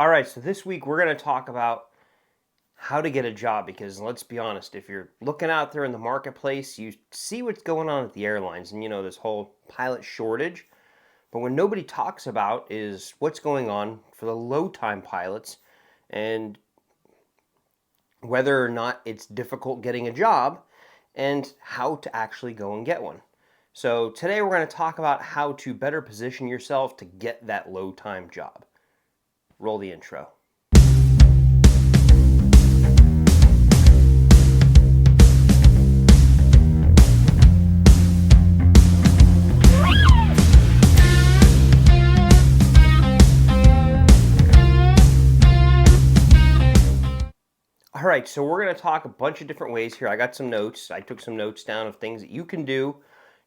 All right, so this week we're going to talk about how to get a job because let's be honest, if you're looking out there in the marketplace, you see what's going on at the airlines and this whole pilot shortage. But what nobody talks about is what's going on for the low time pilots and whether or not it's difficult getting a job and how to actually go and get one. So today we're going to talk about how to better position yourself to get that low time job. Roll the intro. All right, so we're going to talk a bunch of different ways here. I got some notes. I took some notes down of things that you can do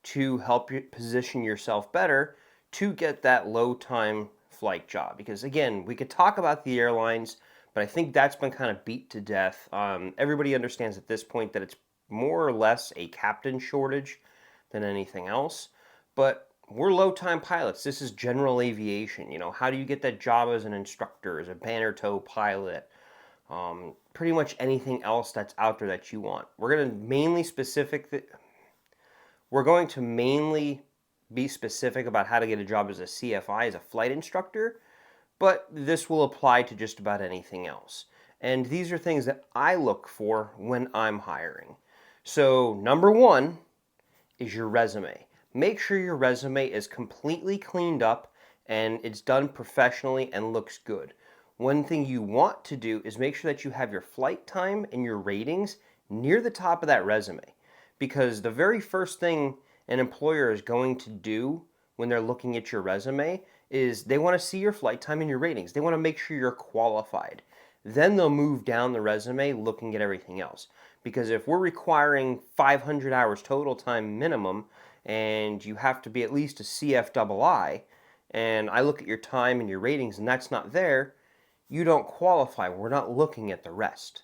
to help you position yourself better to get that low time flight job. Because again, we could talk about the airlines, but I think that's been kind of beat to death. Everybody understands at this point that it's more or less a captain shortage than anything else. But we're low time pilots. This is general aviation. How do you get that job as an instructor, as a banner tow pilot? Pretty much anything else that's out there that you want. We're going to mainly be specific about how to get a job as a CFI, as a flight instructor, but this will apply to just about anything else. And these are things that I look for when I'm hiring. So number one is your resume. Make sure your resume is completely cleaned up and it's done professionally and looks good. One thing you want to do is make sure that you have your flight time and your ratings near the top of that resume. Because the very first thing an employer is going to do when they're looking at your resume is they want to see your flight time and your ratings. They want to make sure you're qualified. Then they'll move down the resume looking at everything else. Because if we're requiring 500 hours total time minimum and you have to be at least a CFII, and I look at your time and your ratings and that's not there, you don't qualify. We're not looking at the rest.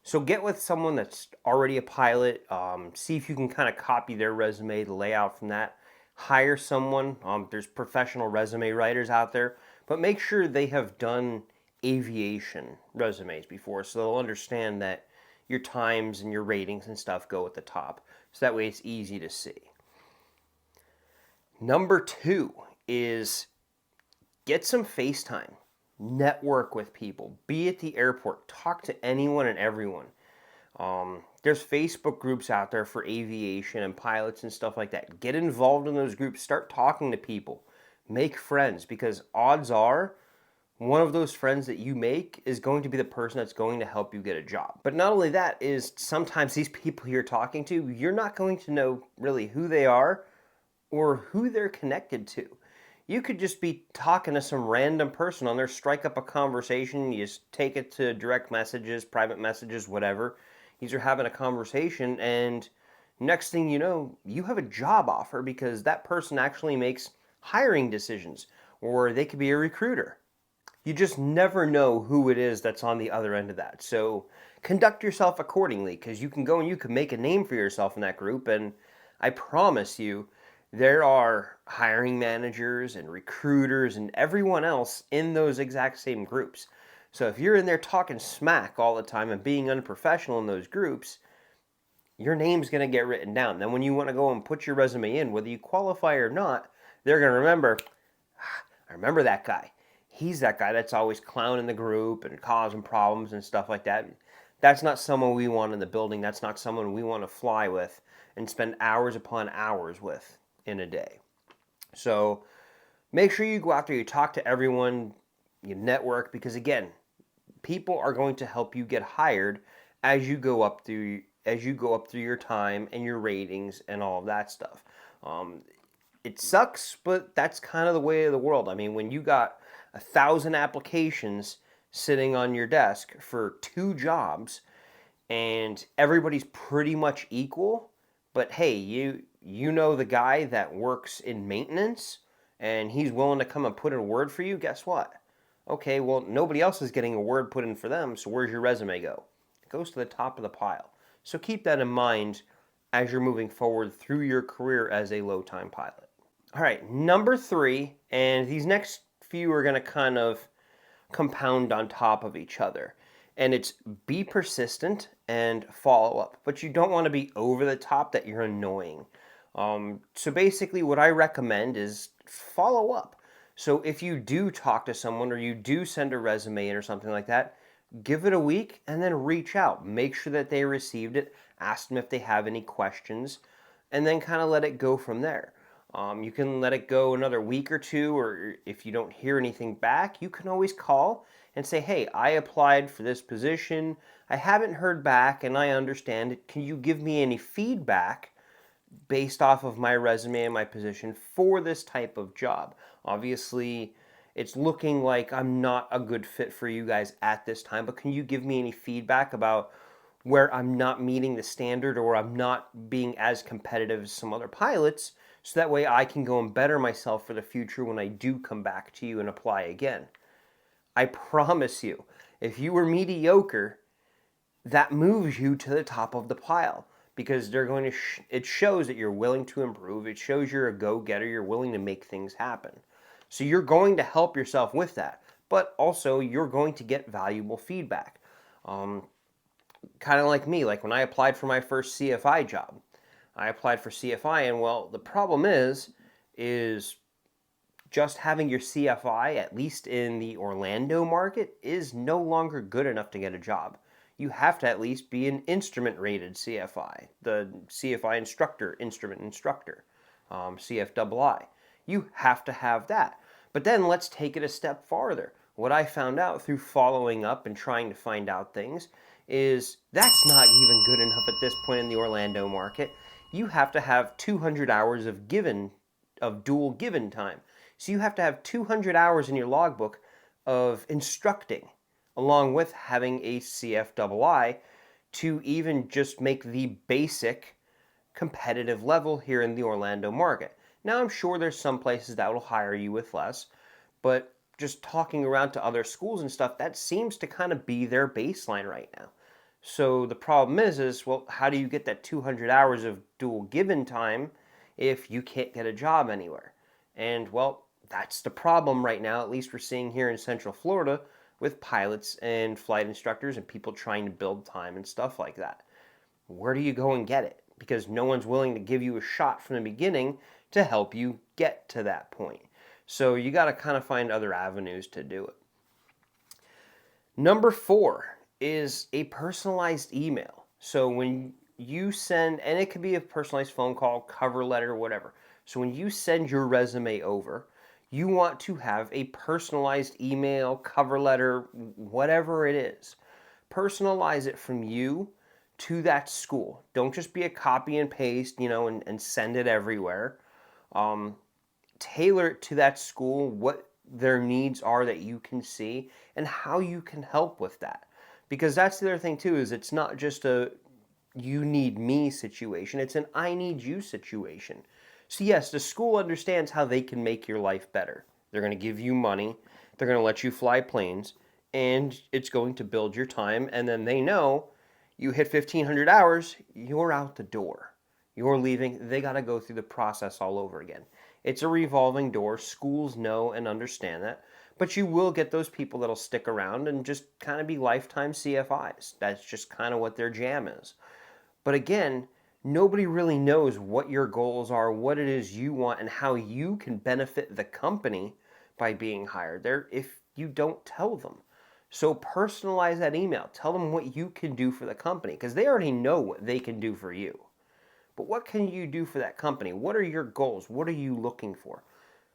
So get with someone that's already a pilot. See if you can kind of copy their resume, the layout from that. Hire someone. There's professional resume writers out there, but make sure they have done aviation resumes before so they'll understand that your times and your ratings and stuff go at the top. So that way it's easy to see. Number two is get some FaceTime. Network with people. Be at the airport. Talk to anyone and everyone. There's Facebook groups out there for aviation and pilots and stuff like that. Get involved in those groups. Start talking to people. Make friends because odds are one of those friends that you make is going to be the person that's going to help you get a job. But not only that is sometimes these people you're talking to, you're not going to know really who they are or who they're connected to. You could just be talking to some random person on there, strike up a conversation, you just take it to direct messages, private messages, whatever. You're having a conversation, and next thing you know, you have a job offer because that person actually makes hiring decisions, or they could be a recruiter. You just never know who it is that's on the other end of that. So conduct yourself accordingly because you can go and you can make a name for yourself in that group, and I promise you, there are hiring managers and recruiters and everyone else in those exact same groups. So if you're in there talking smack all the time and being unprofessional in those groups, your name's going to get written down. Then when you want to go and put your resume in, whether you qualify or not, they're going to remember, I remember that guy. He's that guy that's always clowning the group and causing problems and stuff like that. That's not someone we want in the building. That's not someone we want to fly with and spend hours upon hours with in a day. So make sure you go out there, you talk to everyone, you network, because again, people are going to help you get hired as you go up through your time and your ratings and all of that stuff. It sucks, but that's kind of the way of the world. I mean, when you got 1,000 applications sitting on your desk for 2 jobs and everybody's pretty much equal, but hey, you know the guy that works in maintenance and he's willing to come and put in a word for you, guess what? Okay, well, nobody else is getting a word put in for them, so where's your resume go? It goes to the top of the pile. So keep that in mind as you're moving forward through your career as a low-time pilot. All right, number 3, and these next few are going to kind of compound on top of each other. And it's be persistent and follow up. But you don't want to be over the top that you're annoying. So basically, what I recommend is follow up. So if you do talk to someone or you do send a resume in or something like that, give it a week and then reach out. Make sure that they received it. Ask them if they have any questions, and then kind of let it go from there. You can let it go another week or two, or if you don't hear anything back, you can always call and say, hey, I applied for this position. I haven't heard back, and I understand it. Can you give me any feedback based off of my resume and my position for this type of job? Obviously, it's looking like I'm not a good fit for you guys at this time, but can you give me any feedback about where I'm not meeting the standard or I'm not being as competitive as some other pilots, so that way I can go and better myself for the future when I do come back to you and apply again? I promise you, if you were mediocre, that moves you to the top of the pile, because they're going to it shows that you're willing to improve. It shows you're a go-getter. You're willing to make things happen. So you're going to help yourself with that, but also you're going to get valuable feedback. Kind of like me, like when I applied for my first CFI job, I applied for CFI, and well, the problem is just having your CFI, at least in the Orlando market, is no longer good enough to get a job. You have to at least be an instrument rated CFI, the CFI instructor, instrument instructor, CFII. You have to have that. But then let's take it a step farther. What I found out through following up and trying to find out things is that's not even good enough at this point in the Orlando market. You have to have 200 hours of dual given time. So you have to have 200 hours in your logbook of instructing, along with having a CFII, to even just make the basic competitive level here in the Orlando market. Now, I'm sure there's some places that will hire you with less, but just talking around to other schools and stuff, that seems to kind of be their baseline right now. So the problem is, well, how do you get that 200 hours of dual given time if you can't get a job anywhere? And, well, that's the problem right now, at least we're seeing here in Central Florida, with pilots and flight instructors and people trying to build time and stuff like that. Where do you go and get it? Because no one's willing to give you a shot from the beginning to help you get to that point. So you got to kind of find other avenues to do it. Number 4 is a personalized email. So when you send, and it could be a personalized phone call, cover letter, whatever. So when you send your resume over, you want to have a personalized email, cover letter, whatever it is. Personalize it from you to that school. Don't just be a copy and paste, and send it everywhere. Tailor it to that school, what their needs are that you can see, and how you can help with that. Because that's the other thing too, is it's not just a you need me situation, it's an I need you situation. So yes, the school understands how they can make your life better. They're going to give you money, they're going to let you fly planes, and it's going to build your time, and then they know you hit 1,500 hours, you're out the door. You're leaving, they got to go through the process all over again. It's a revolving door. Schools know and understand that. But you will get those people that'll stick around and just kind of be lifetime CFIs. That's just kind of what their jam is. But again, nobody really knows what your goals are, what it is you want, and how you can benefit the company by being hired there if you don't tell them. So personalize that email. Tell them what you can do for the company, because they already know what they can do for you. But what can you do for that company? What are your goals? What are you looking for?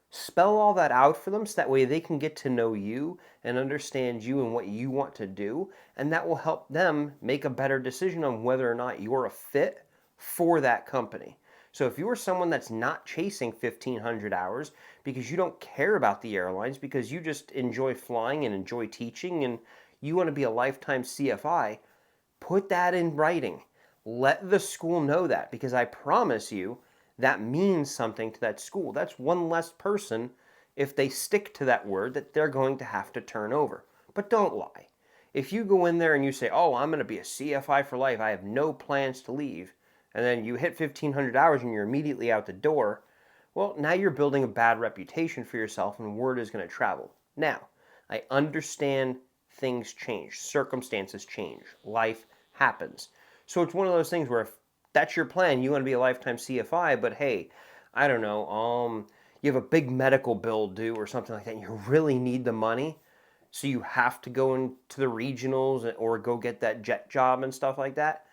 Spell all that out for them so that way they can get to know you and understand you and what you want to do, and that will help them make a better decision on whether or not you're a fit for that company. So if you're someone that's not chasing 1,500 hours because you don't care about the airlines, because you just enjoy flying and enjoy teaching and you want to be a lifetime CFI, put that in writing. Let the school know that, because I promise you, that means something to that school. That's one less person, if they stick to that word, that they're going to have to turn over. But don't lie. If you go in there and you say, oh, I'm going to be a CFI for life, I have no plans to leave, and then you hit 1,500 hours and you're immediately out the door, Well, now you're building a bad reputation for yourself and word is going to travel. Now, I understand things change, circumstances change, life happens. So it's one of those things where if that's your plan, you want to be a lifetime CFI, but hey, I don't know, you have a big medical bill due or something like that, and you really need the money, so you have to go into the regionals or go get that jet job and stuff like that.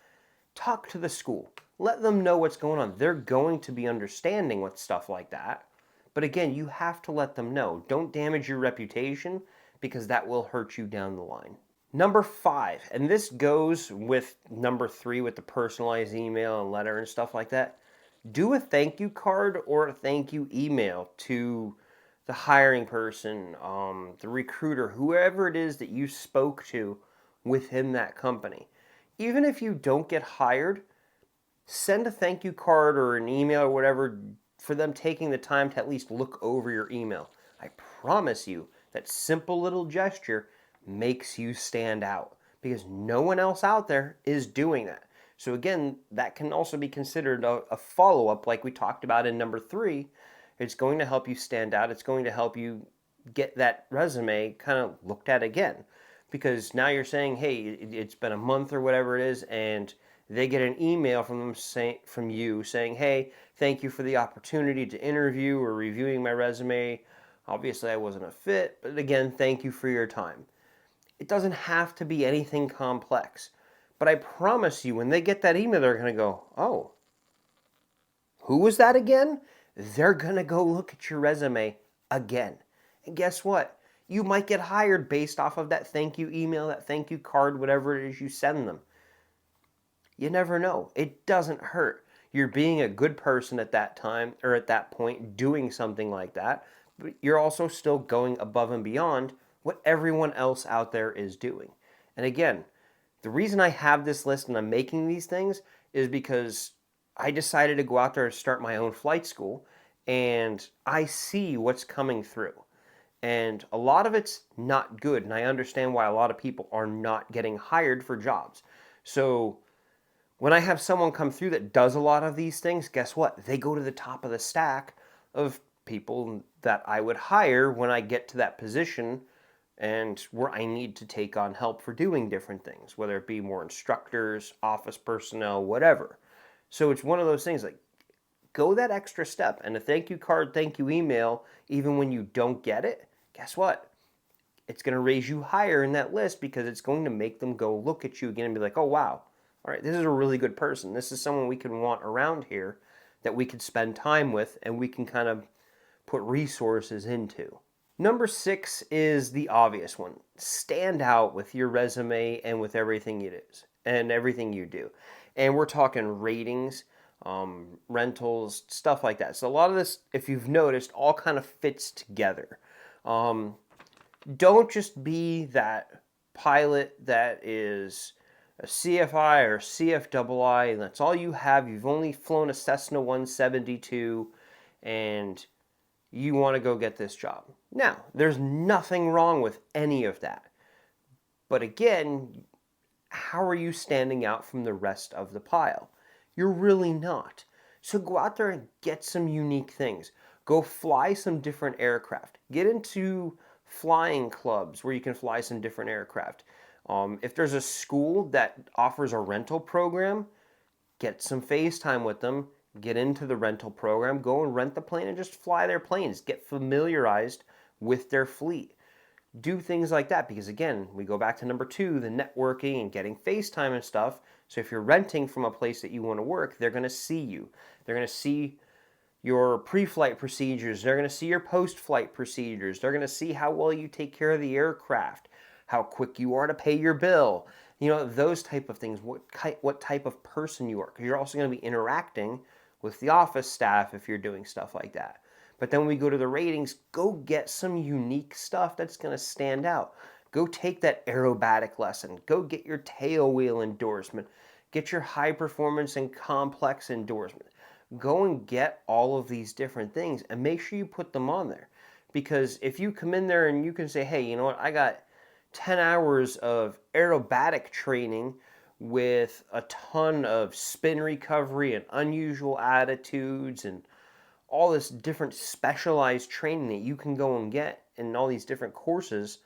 Talk to the school. Let them know what's going on. They're going to be understanding with stuff like that. But again, you have to let them know. Don't damage your reputation because that will hurt you down the line. Number 5, and this goes with number 3 with the personalized email and letter and stuff like that. Do a thank you card or a thank you email to the hiring person, the recruiter, whoever it is that you spoke to within that company. Even if you don't get hired, send a thank you card or an email or whatever for them taking the time to at least look over your email. I promise you that simple little gesture makes you stand out because no one else out there is doing that. So again, that can also be considered a follow-up like we talked about in number 3. It's going to help you stand out. It's going to help you get that resume kind of looked at again. Because now you're saying, hey, it's been a month or whatever it is, and they get an email from you saying, hey, thank you for the opportunity to interview or reviewing my resume. Obviously, I wasn't a fit, but again, thank you for your time. It doesn't have to be anything complex. But I promise you, when they get that email, they're going to go, oh, who was that again? They're going to go look at your resume again. And guess what? You might get hired based off of that thank you email, that thank you card, whatever it is you send them. You never know. It doesn't hurt. You're being a good person at that time or at that point doing something like that, but you're also still going above and beyond what everyone else out there is doing. And again, the reason I have this list and I'm making these things is because I decided to go out there and start my own flight school, and I see what's coming through. And a lot of it's not good, and I understand why a lot of people are not getting hired for jobs. So when I have someone come through that does a lot of these things, guess what? They go to the top of the stack of people that I would hire when I get to that position and where I need to take on help for doing different things, whether it be more instructors, office personnel, whatever. So it's one of those things like go that extra step, and a thank you card, thank you email, even when you don't get it, guess what? It's going to raise you higher in that list because it's going to make them go look at you again and be like, oh, wow, all right, this is a really good person. This is someone we can want around here that we could spend time with and we can kind of put resources into. Number 6 is the obvious one. Stand out with your resume and with everything it is and everything you do. And we're talking ratings, rentals, stuff like that. So a lot of this, if you've noticed, all kind of fits together. Don't just be that pilot that is a CFI or CFII, and that's all you have. You've only flown a Cessna 172, and you want to go get this job. Now, there's nothing wrong with any of that. But again, how are you standing out from the rest of the pile? You're really not. So go out there and get some unique things. Go fly some different aircraft. Get into flying clubs where you can fly some different aircraft. If there's a school that offers a rental program, get some FaceTime with them, get into the rental program, go and rent the plane and just fly their planes. Get familiarized with their fleet. Do things like that because, again, we go back to number 2, the networking and getting FaceTime and stuff. So if you're renting from a place that you want to work, they're going to see you. They're going to see your pre-flight procedures. They're going to see your post-flight procedures. They're going to see how well you take care of the aircraft, how quick you are to pay your bill. You know, those type of things, what type of person you are. Because you're also going to be interacting with the office staff if you're doing stuff like that. But then when we go to the ratings, go get some unique stuff that's going to stand out. Go take that aerobatic lesson. Go get your tail wheel endorsement. Get your high performance and complex endorsement. Go and get all of these different things and make sure you put them on there. Because if you come in there and you can say, hey, you know what, I got 10 hours of aerobatic training with a ton of spin recovery and unusual attitudes and all this different specialized training that you can go and get in all these different courses,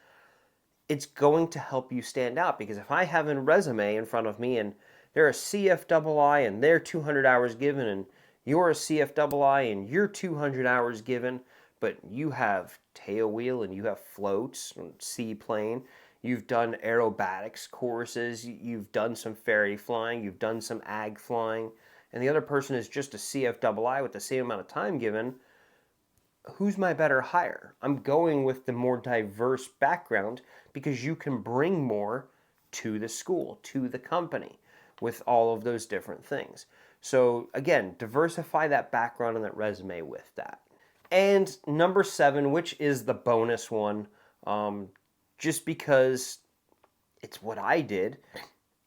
it's going to help you stand out. Because if I have a resume in front of me and they're a CFII and they're 200 hours given, and you're a CFII and you're 200 hours given, but you have tail wheel and you have floats and seaplane, you've done aerobatics courses, you've done some ferry flying, you've done some ag flying, and the other person is just a CFII with the same amount of time given, who's my better hire? I'm going with the more diverse background because you can bring more to the school, to the company with all of those different things. So again, diversify that background and that resume with that. And number 7, which is the bonus one, just because it's what I did.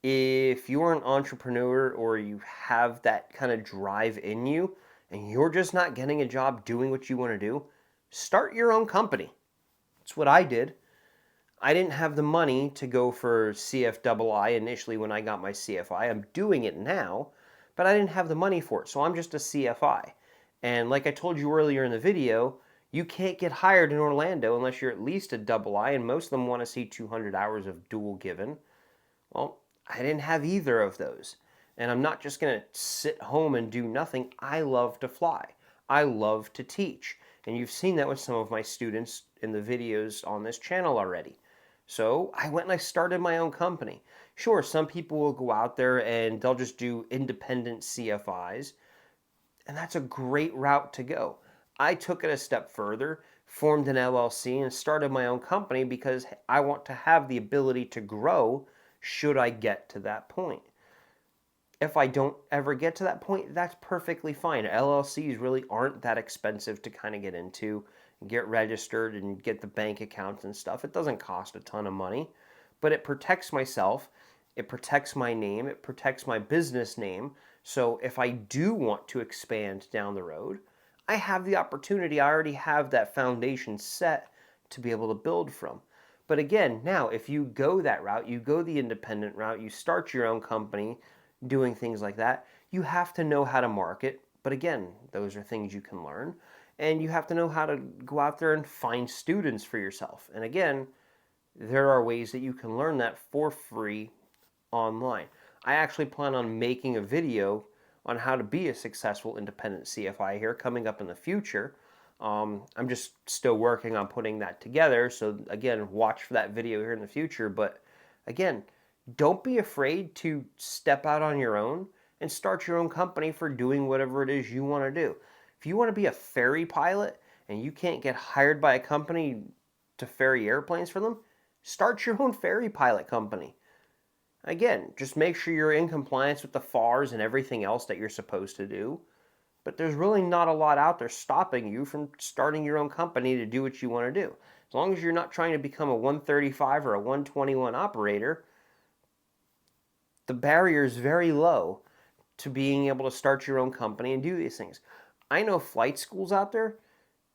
If you're an entrepreneur or you have that kind of drive in you and you're just not getting a job doing what you want to do, start your own company. That's what I did. I didn't have the money to go for CFII initially when I got my CFI. I'm doing it now, but I didn't have the money for it, so I'm just a CFI. And like I told you earlier in the video, you can't get hired in Orlando unless you're at least a double I, and most of them want to see 200 hours of dual given. Well, I didn't have either of those. And I'm not just going to sit home and do nothing. I love to fly. I love to teach. And you've seen that with some of my students in the videos on this channel already. So I went and I started my own company. Sure, some people will go out there and they'll just do independent CFIs, and that's a great route to go. I took it a step further, formed an LLC, and started my own company because I want to have the ability to grow should I get to that point. If I don't ever get to that point, that's perfectly fine. LLCs really aren't that expensive to kind of get into, get registered, and get the bank accounts and stuff. It doesn't cost a ton of money, but it protects myself, it protects my name, it protects my business name. So if I do want to expand down the road, I have the opportunity. I already have that foundation set to be able to build from. But again, now if you go that route, you go the independent route, you start your own company doing things like that, you have to know how to market. But again, those are things you can learn. And you have to know how to go out there and find students for yourself. And again, there are ways that you can learn that for free online. I actually plan on making a video on how to be a successful independent CFI here coming up in the future. I'm just still working on putting that together. So again, watch for that video here in the future. But again, don't be afraid to step out on your own and start your own company for doing whatever it is you want to do. If you want to be a ferry pilot and you can't get hired by a company to ferry airplanes for them, start your own ferry pilot company. Again, just make sure you're in compliance with the FARs and everything else that you're supposed to do. But there's really not a lot out there stopping you from starting your own company to do what you want to do. As long as you're not trying to become a 135 or a 121 operator, the barrier is very low to being able to start your own company and do these things. I know flight schools out there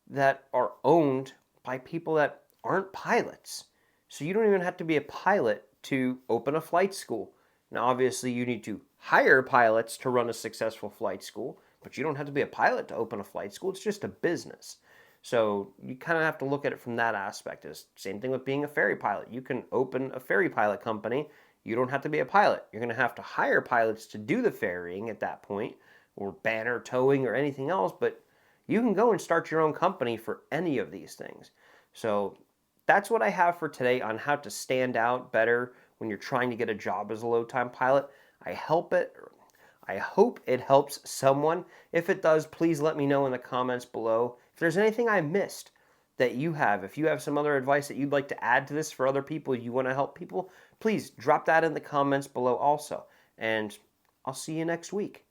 that are owned by people that aren't pilots. So you don't even have to be a pilot to open a flight school. Now, obviously, you need to hire pilots to run a successful flight school, but you don't have to be a pilot to open a flight school. It's just a business. So you kind of have to look at it from that aspect. It's same thing with being a ferry pilot. You can open a ferry pilot company. You don't have to be a pilot. You're going to have to hire pilots to do the ferrying at that point, or banner towing or anything else, but you can go and start your own company for any of these things. So that's what I have for today on how to stand out better when you're trying to get a job as a low-time pilot. I hope it helps someone. If it does, please let me know in the comments below. If there's anything I missed that you have, if you have some other advice that you'd like to add to this for other people, you want to help people, please drop that in the comments below also. And I'll see you next week.